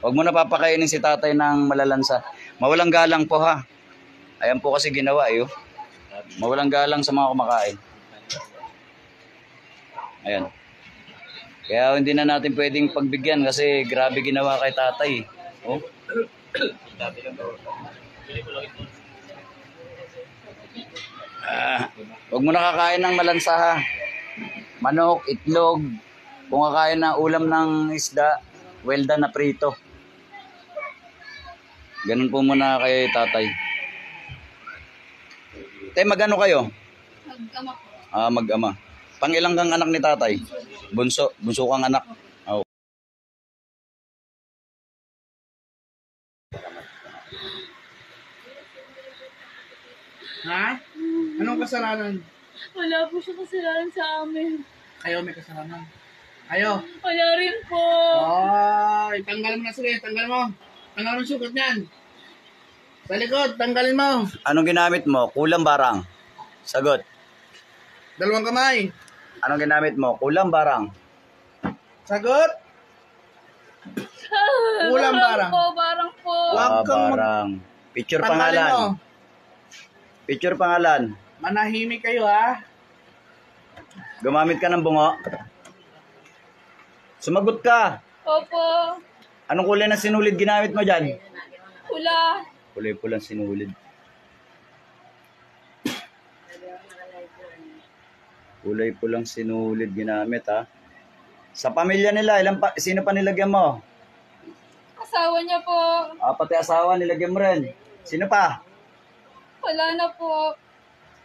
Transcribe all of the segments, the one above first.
Huwag mo na papakainin si tatay ng malalansa. Mawalang galang po ha. Ayan po kasi ginawa eh. Mawalang galang sa mga kumakain. Ayan. Kaya hindi na natin pwedeng pagbigyan kasi grabe ginawa kay tatay. Oh. Huwag mo na kakain ng malansa ha. Manok, itlog. Kung kakain ng ulam ng isda, well done na prito. Ganun po muna kay tatay. Tay, mag-ano kayo? Mag-ama po. Mag-ama. Pang-ilang kang anak ni tatay? Bunso. Bunso kang anak. Oh. Ha? Anong kasalanan? Wala po siya kasalanan sa amin. Kayo may kasalanan. Kayo. Wala rin po. Ay, tanggalin mo na, sige. Tanggalin mo. Tanggalin mo yung sugat niyan. Sa likod, tanggalin mo. Anong ginamit mo? Kulang barang. Sagot. Dalawang kamay. Anong ginamit mo? Kulang barang. Sagot. Kulang barang. Barang po. Wag kang Barang. Picture Tanggalin pangalan. mo. Picture pangalan. Manahimik kayo, ha? Gumamit ka ng bungo. Sumagot ka. Opo. Anong kulay na sinulid ginamit mo dyan? Pula. Kulay pulang sinulid. Kulay pulang sinulid ginamit ha. Sa pamilya nila, sino pa nilagyan mo? Asawa niya po. Pati asawa nilagyan mo rin. Sino pa? Wala na po.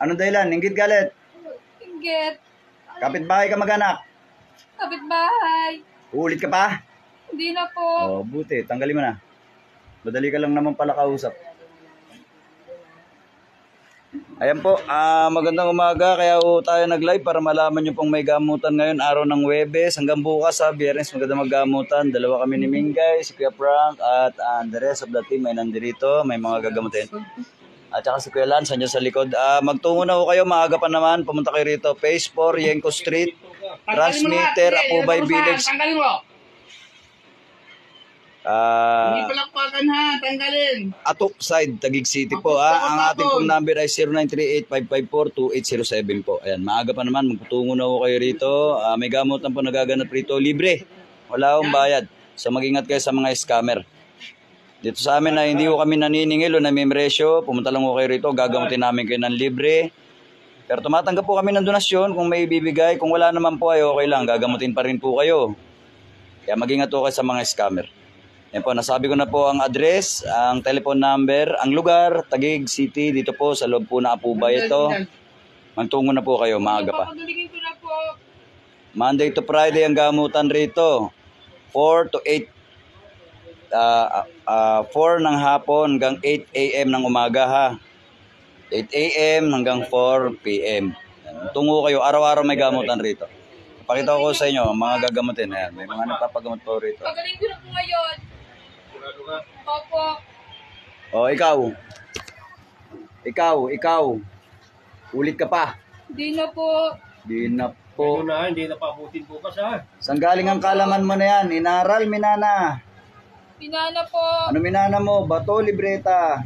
Anong dahilan? Inggit galit? Inggit. Kapitbahay ka mag-anak? Kapitbahay. Uulit ka pa? Hindi na po. Buti. Tanggalin mo na. Madali ka lang naman pala kausap. Ayan po, magandang umaga. Kaya tayo nag-live para malaman nyo pong may gamutan ngayon. Araw ng Huwebes hanggang bukas sa Biyernes. Magandang maggamutan. Dalawa kami ni Mingay, si Kuya Frank at the rest of the team ay nandirito. May mga gagamutin. At saka si Kuya Lance, andyan sa likod. Magtungo na ho kayo, maaga pa naman. Pumunta kayo rito. Phase 4, Yenko Street, Transmitter, Apubay Village. Tanggalin mo. Hindi palakpakan ha, tanggalin. Atok side, Taguig City po. Ang ating pong number ay 0938-554-2807 po. Ayan, maaga pa naman, magputungo na ho kayo rito. May gamutan po nagaganap rito. Libre, wala akong bayad. So mag-ingat kayo sa mga scammer. Dito sa amin na hindi ko kami naniningil o namimresyo, pumunta lang ko kayo rito, gagamutin namin kayo ng libre. Pero tumatanggap po kami ng donasyon kung may ibibigay. Kung wala naman po ay okay lang, gagamutin pa rin po kayo. Kaya mag-ingat po kayo sa mga scammer. Yan po, nasabi ko na po ang address, ang telephone number, ang lugar, Taguig City, dito po sa loob po na Apubay ito. Magtungo na po kayo, maaga pa. Papagalingin ko na po. Monday to Friday ang gamutan rito, 4 to 8. 4 ng hapon hanggang 8 a.m. ng umaga ha. 8 a.m. hanggang 4 p.m. Tungo kayo, araw-araw may gamutan rito. Pakita ko sa inyo, mga gagamutin. Ayan, may mga nagpapagamot po rito. Pagaling ko na po ngayon. Opo. Ikaw. Ulit ka pa. Hindi na po. Hindi na po. Hindi na pabutin bukas ha. Saan galing ang kalaman mo na yan? Inaral, minana. Minana po. Ano minana mo? Bato, libreta.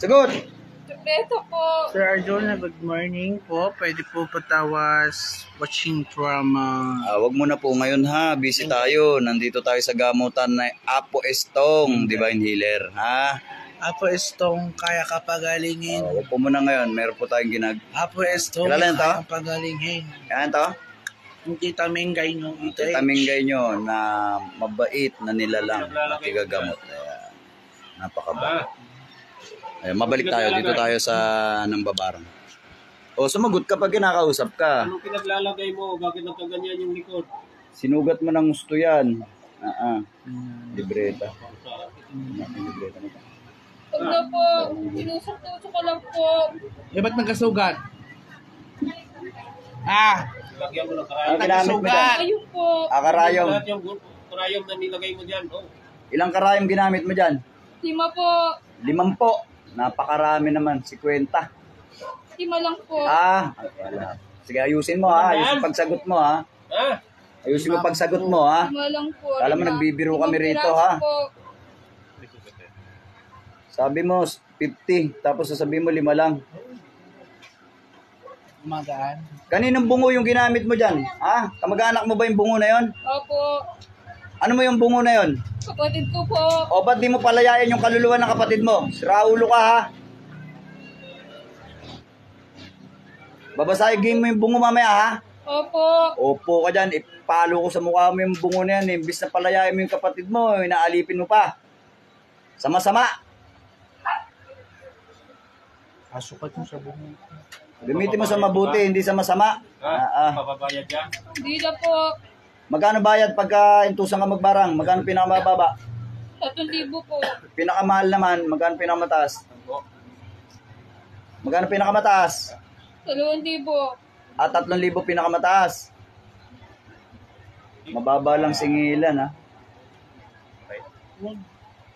Sagot! Sekreto po. Sir Arjona, good morning po. Pwede po patawas watching drama. Wag mo na po ngayon ha. Busy tayo. Nandito tayo sa gamutan na Apo Estong, Divine Healer. Ha? Apo Estong, kaya kapagalingin. Wag po muna ngayon. Meron po tayong Apo Estong, kilala nyo to? kaya kapagalingin. Yan to? Yung tita Mengay nyo. Tamingay nyo na mabait na nilalang na tigagamot. Napakabait. Mabalik tayo. Dito tayo sa Nambabarang. Sumagot kapag kinakausap ka. Anong pinaglalagay mo? Bakit nagkaganyan yung likod? Sinugat mo ng gusto yan. Libreta. Libreta na. Huwag na po. Inusok-tusok ko lang po. Ba't nagkasugat? Lagyan mo ng Ang karayom. ginamit mo dyan? Ayun po. Karayom. Lahat yung karayom na nilagay mo dyan. Ilang karayom ginamit mo dyan? 5 po. 5. Napakarami naman. 50. 5 lang po. Wala. Sige, ayusin mo ha. Ayusin pagsagot mo ha. Ha? Ayusin mo pagsagot mo, ha? Lima lang po. Kala mo lima. nagbibiro kami Limang rito, piraso ha? Po. Sabi mo, 50. Tapos sasabihin mo, 5 lang. Magaan. Kaninong bungo yung ginamit mo dyan? Ha? Kamag-anak mo ba yung bungo na yon? Opo. Ano mo yung bungo na yon? Kapatid ko po. O ba't di mo palayain yung kaluluwa ng kapatid mo? Siraulo ka, ha? Babasagin mo yung bungo mamaya, ha? Opo. Opo ka dyan. Ipalo ko sa mukha mo yung bungo na yan. Imbis na palayain mo yung kapatid mo, inaalipin mo pa. Sama-sama. Asukat mo sa bungo. Gamitin mo sa mabuti, hindi sa masama. Ha? Papabayad ka? Hindi na po. Magkano bayad pagka intusan ka magbarang? Magkano pinakamababa? 3,000 po. Pinakamahal naman, magkano pinakamataas? Magkano pinakamataas? 2,000. At 3,000 pinakamataas. Mababa lang singilan, ha?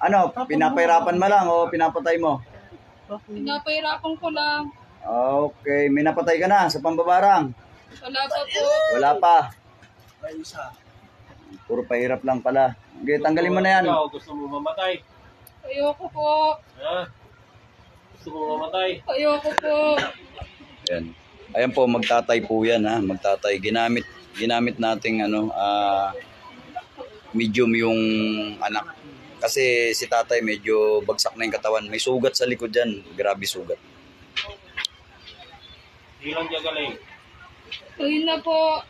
Ano, pinapahirapan mo lang o pinapatay mo? Pinapahirapan ko lang. Okay, may napatay ka na sa pambabarang. Wala pa po. Wala pa. May isa. Puro pahirap lang pala. Okay, tanggalin mo na yan. Ikaw, gusto mo mamatay? Ayoko po. Ha? Gusto mo mamatay? Ayoko po. Ayan. Ayan po, magtatay po yan, ha. Magtatay. Ginamit nating medium yung anak. Kasi si tatay medyo bagsak na yung katawan. May sugat sa likod dyan. Grabe sugat. Ilang niya galing? Ayun na po.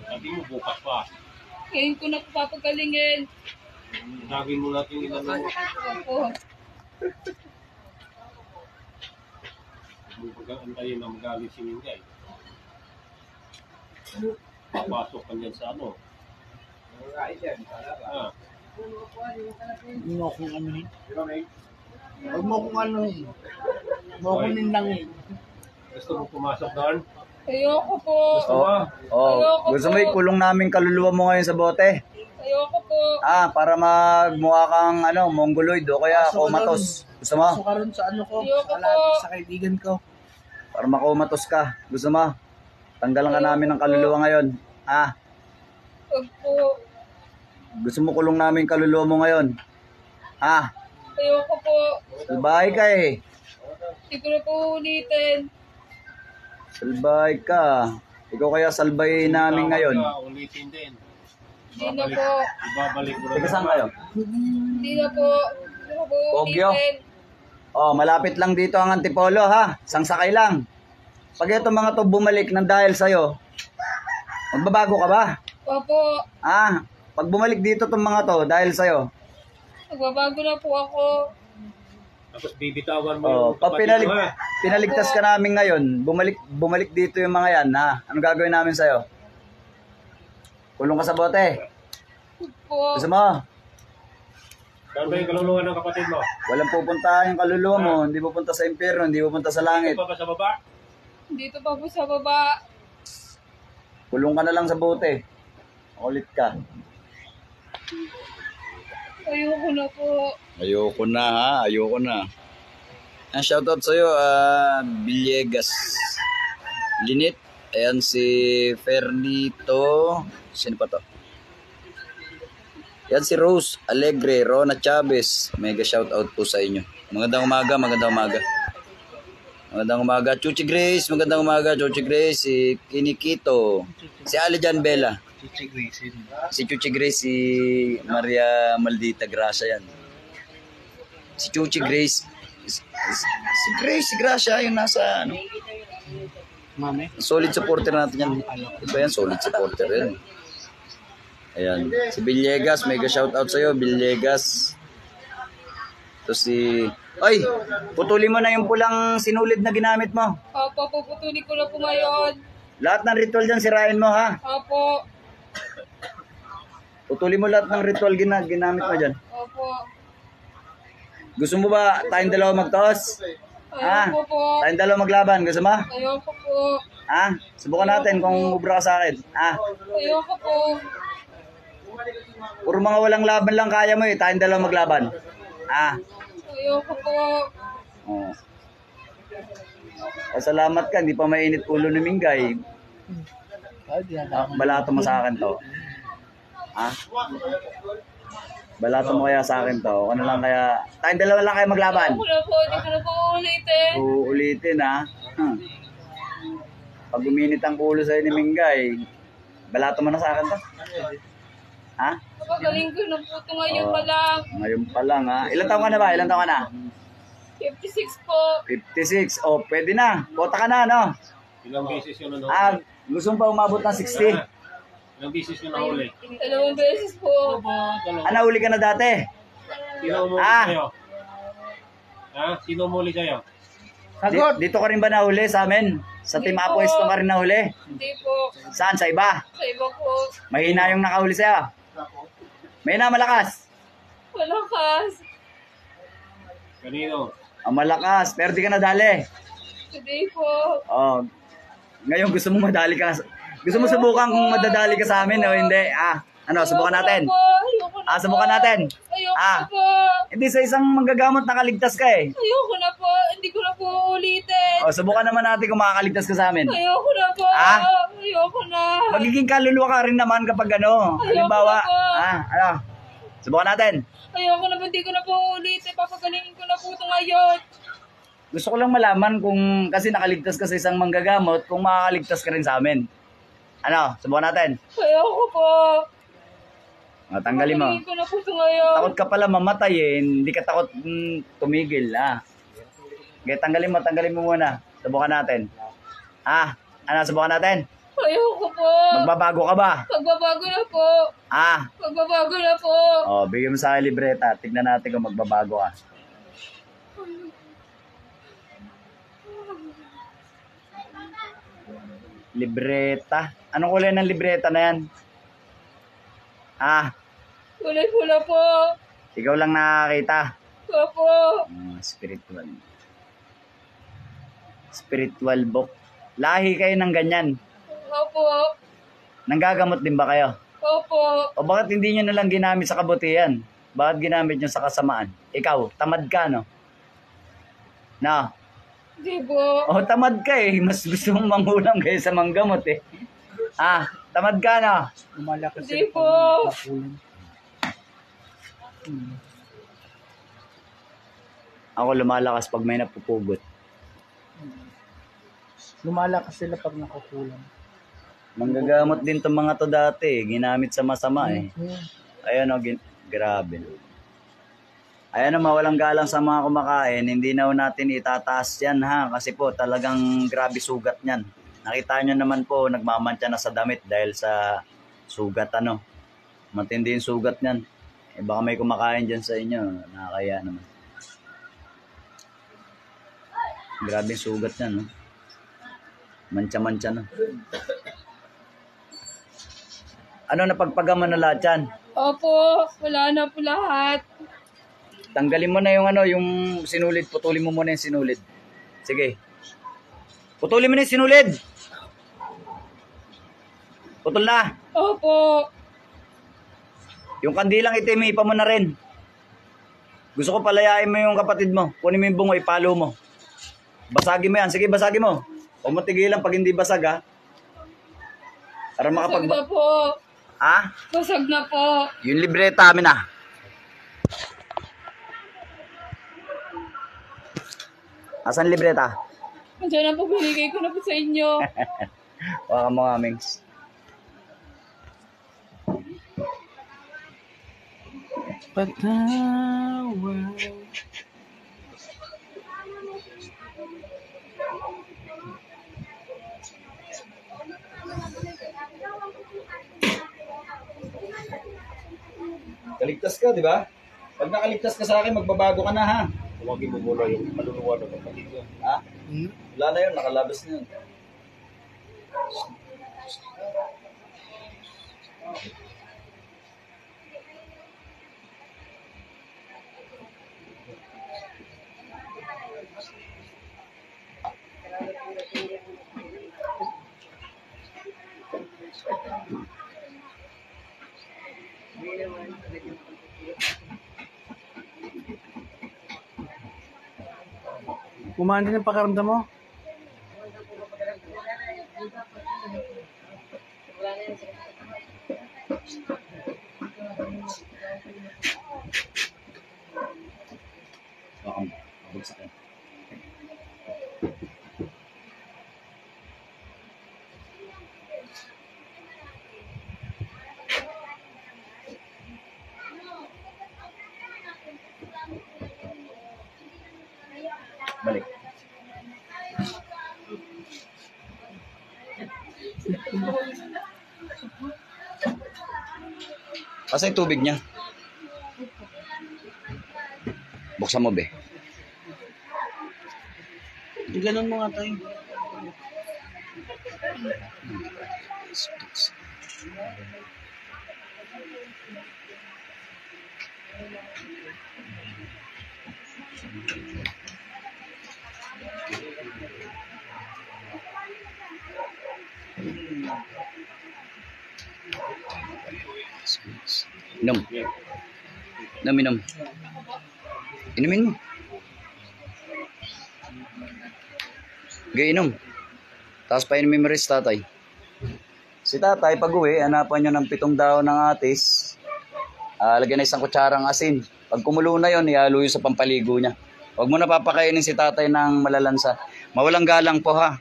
Sabi mo bukas pa. Ngayon ko na po papagalingin. Lagin mo natin ilan mo. Opo. Antayin na magaling si Mingay. Papasok ka niyan sa ano. Ah. Huwag mo akong anuhin. Huwag mo akong anuhin. Huwag mo akong nindangin. Gusto mo pumasok doon? Ayoko po. Gusto mo ikulong namin kaluluwa mo ngayon sa bote? Ayoko po. Para magmukha kang mongoloid o kaya comatose. Gusto mo? Pasok ka rin sa ano ko. Ayoko Sa lahat, po. sa kaibigan ko. Para makomatos ka. Gusto mo? Tanggalan ka namin ng kaluluwa ngayon. Wag po. Gusto mo kulong namin kaluluwa mo ngayon? Ayoko po. Salbahay ka eh. Hindi ko na po ulitin. Salbahay ka. Ikaw kaya salbay namin ngayon. Ulitin din. Hindi na po. Ibabalik mo Teka, saan kayo? Hindi na po. Hindi ko po Pogyo. ulitin. Malapit lang dito ang Antipolo, ha? Sangsakay lang. Pag itong mga to bumalik ng dahil sa'yo, magbabago ka ba? Opo. Pag bumalik dito itong mga to dahil sa'yo, Magbabago na po ako. Tapos bibitawan mo yung pag kapatid mo, ha? pinaligtas ka namin ngayon, bumalik dito yung mga yan, ha? Anong gagawin namin sa'yo? Kulong ka sa bote. Po. Gusto mo? Saan ba yung kaluluwa ng kapatid mo? Walang pupunta yung kaluluwa mo, hindi pupunta sa impyerno, hindi pupunta sa langit. Ito pa ba sa baba? Dito pa po sa baba. Kulong ka na lang sa bote. Ulit ka. Ayoko na po. Ayoko na, ha? Ayoko na. Shoutout sa'yo, Villegas. Linit. Ayan si Fernito. Sino pa to? Yan si Rose Alegre, Rona Chavez. Mega shoutout po sa inyo. Magandang umaga, magandang umaga. Magandang umaga. Chuchi Grace, magandang umaga. Chuchi Grace, si Kinikito. Si Alijan Bella. Si Chuchi Grace, si Maria Maldita Gracia yan. Si Chuchi Grace. Si Grace, si Gracia, yung nasa Mami. solid supporter natin yan. Ito yan, solid supporter yan. Ayan. Si Villegas, mega shoutout sa'yo, Villegas. Ito si... Ay! Putulin mo na yung pulang sinulid na ginamit mo. Opo, puputuli ko na po ngayon. Lahat ng ritual dyan, sirain mo, ha? Opo. Putulin mo lahat ng ritual ginamit mo dyan. Opo. Gusto mo ba tayong dalawa magtaos? Ayoko po. Tayong dalawa maglaban, gusto mo? Ayoko po. Subukan natin kung ubra ka sa akin. Ayoko po. Puro mga walang laban lang kaya mo eh, tayong dalawa maglaban. Ayoko po. Oh. Salamat ka, hindi pa mainit ulo ni Mingay. Balato mo sa akin to. Ha? Balato mo kaya sa akin to. Ano lang kaya... Tayong dalawa lang kayo maglaban. Ako na po, di ko na po uulitin. Uulitin ha. Pag uminit ang ulo sa'yo ni Mingay, balato mo na sa akin to. Ha? Kapagaling ko na po ito ngayon pa lang. Ngayon pa lang ha. Ilan taon ka na ba? Ilan taon ka na? 56 po. 56. Oh, pwede na. Kota ka na, no? Ilang beses yun ano? Gusto mo pa umabot ng 60? Ilang beses yun nahuli? 2 beses po. Nahuli ka na dati? Sino umuli sa'yo? Ha? Sino umuli sa'yo? Dito ka rin ba nahuli sa amin? Sa Team Apo Esto ka rin nahuli? Hindi po. Saan? Sa iba? Sa iba po. Mahina yung nakahuli sa'yo? Mahina, malakas? Malakas. Kanino? Malakas, pero di ka nadali. Hindi po. Oh, ngayon gusto mo madali ka. Gusto mo subukan kung madadali ka sa amin o hindi? Subukan natin. Ayoko na po. Subukan natin. Ayoko na po. Hindi sa isang manggagamot nakaligtas ka eh. Ayoko na po. Hindi ko na po ulitin. Subukan naman natin kung makakaligtas ka sa amin. Ayoko na po. Ayoko na. Magiging kaluluwa ka rin naman kapag halimbawa, subukan natin. Ayoko na po. Hindi ko na po ulitin. Papagalingin ko na po ito ngayon. Gusto ko lang malaman kung kasi nakaligtas ka sa isang manggagamot, kung makakaligtas ka rin sa amin. Subukan natin. Ayoko po. Tanggalin mo. Papagalingin ko na po ito ngayon. Takot ka pala mamatay eh. Hindi ka takot tumigil. Okay, tanggalin mo muna. Subukan natin. Subukan natin. Ayoko po. Magbabago ka ba? Magbabago na po. Magbabago na po. Bigyan mo sa akin libreta. Tignan natin kung magbabago ka. Libreta. Anong kulay ng libreta na yan? Kulay pula po. Ikaw lang nakakita. Opo. Spiritual. Spiritual book. Lahi kayo ng ganyan. Opo. Nanggagamot din ba kayo? Opo. O bakit hindi nyo nalang ginamit sa kabutihan? Bakit ginamit nyo sa kasamaan? Ikaw, tamad ka, no? No? Di po. Tamad ka eh. Mas gusto mong manghulam kayo sa manggamot eh. Tamad ka, no? Di po. Ako lumalakas pag may napupugot. Lumalakas sila pag nakukulang. Manggagamot din tong mga to dati. Ginamit sa masama eh. Ayan o, grabe. Ayan o, mawalang galang sa mga kumakain. Hindi na natin itataas yan ha. Kasi po talagang grabe sugat niyan. Nakita nyo naman po, nagmamantya na sa damit dahil sa sugat Matindi yung sugat niyan. Baka may kumakain dyan sa inyo. Nakakaya naman. Grabe yung sugat niyan, no? Mantsa-mantsa na. Napagpagaman na lahat yan? Opo. Wala na po lahat. Tanggalin mo na yung yung sinulid. Putulin mo muna yung sinulid. Sige. Putulin mo na yung sinulid. Putol na. Opo. Yung kandilang itim, ipa mo na rin. Gusto ko palayain mo yung kapatid mo. Kunin mo yung bungo, ipalo mo. Basagin mo yan. Sige, basagin mo. Huwag mo tigilan pag hindi basag, ha? Para Basag na po. Basag na po. Yung libreta amin, ha? Asan libreta? Andiyan na po, binigay ko na po sa inyo. Baka mo nga, Mings. Patawad. Kaligtas ka, di ba? Pag nakaligtas ka sa akin, magbabago ka na, ha? Huwagin mo muna yung kaluluwa ng kapatid mo. Wala na yun, nakalabas na yun. Kumanda ng pakaramdam mo? Bagsak yan. Balik. Kasi yung tubig niya. Buksan mo, be. Ganun mo nga tayo. Inom. Inom. Inumin mo. Gaya inom. Tapos painumin mo rin si tatay. Si tatay, pag uwi, hanapan nyo ng 7 dahon ng atis. Lagyan na isang kutsarang asin. Pag kumulo na yun, ihalo yun sa pampaligo niya. Huwag mo na papakainin si tatay ng malalansa. Mawalang galang po ha.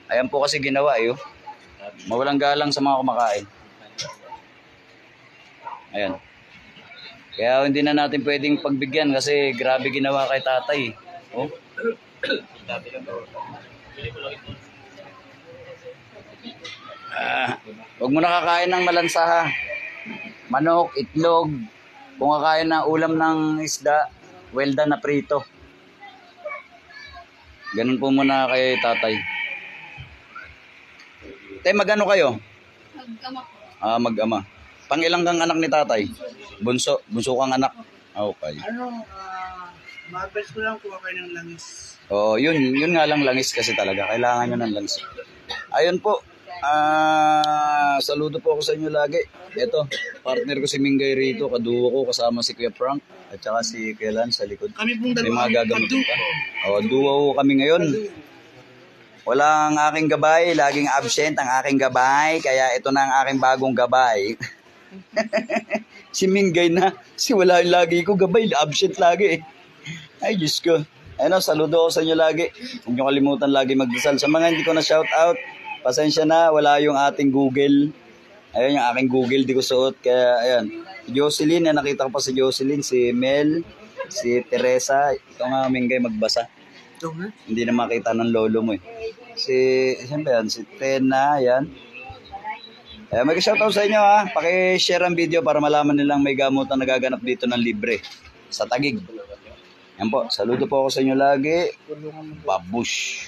Ayan po kasi ginawa eh. Mawalang galang sa mga kumakain. Ayan. Kaya hindi na natin pwedeng pagbigyan kasi grabe ginawa kay tatay. Oh. Huwag mo nakakain ng malansa ha. Manok, itlog. Kung kakain ng ulam ng isda, well done na prito. Ganun po muna kay tatay. Tay, mag-ano kayo? Mag-ama po. Mag-ama. Pangilang kang anak ni tatay? Bunso. Bunso kang anak. Okay. Ma-advise ko lang kuha kayo ng langis. Oh, yun nga lang langis kasi talaga. Kailangan nyo ng langis. Ayun po. Saludo po ako sa inyo lagi. Ito, partner ko si Mingay rito, kaduo ko kasama si Kuya Frank at saka si Kuya Lan sa likod. Kami pong May dalawa. mga gagamit pa. Duo kami ngayon. Walang aking gabay, laging absent ang aking gabay, kaya ito na ang aking bagong gabay. Si Mingay na, si wala yung lagi ko gabay, absent lagi eh. Ay, Diyos ko. Ano, saludo ako sa inyo lagi. Huwag niyo kalimutan lagi magdasal. Sa mga hindi ko na shout out, pasensya na, wala yung ating Google. Ayun yung aking Google, di ko suot. Kaya, ayan. Si Jocelyn, nakita ko pa si Jocelyn, si Mel, si Teresa. Ito nga, Mingay, magbasa. Hindi na makita ng lolo mo eh. Siyempre yan, si Tena, yan. May shoutout sa inyo ha. Paki-share ang video para malaman nilang may gamot na nagaganap dito ng libre. Sa Taguig. Yan po, saludo po ako sa inyo lagi. Babush.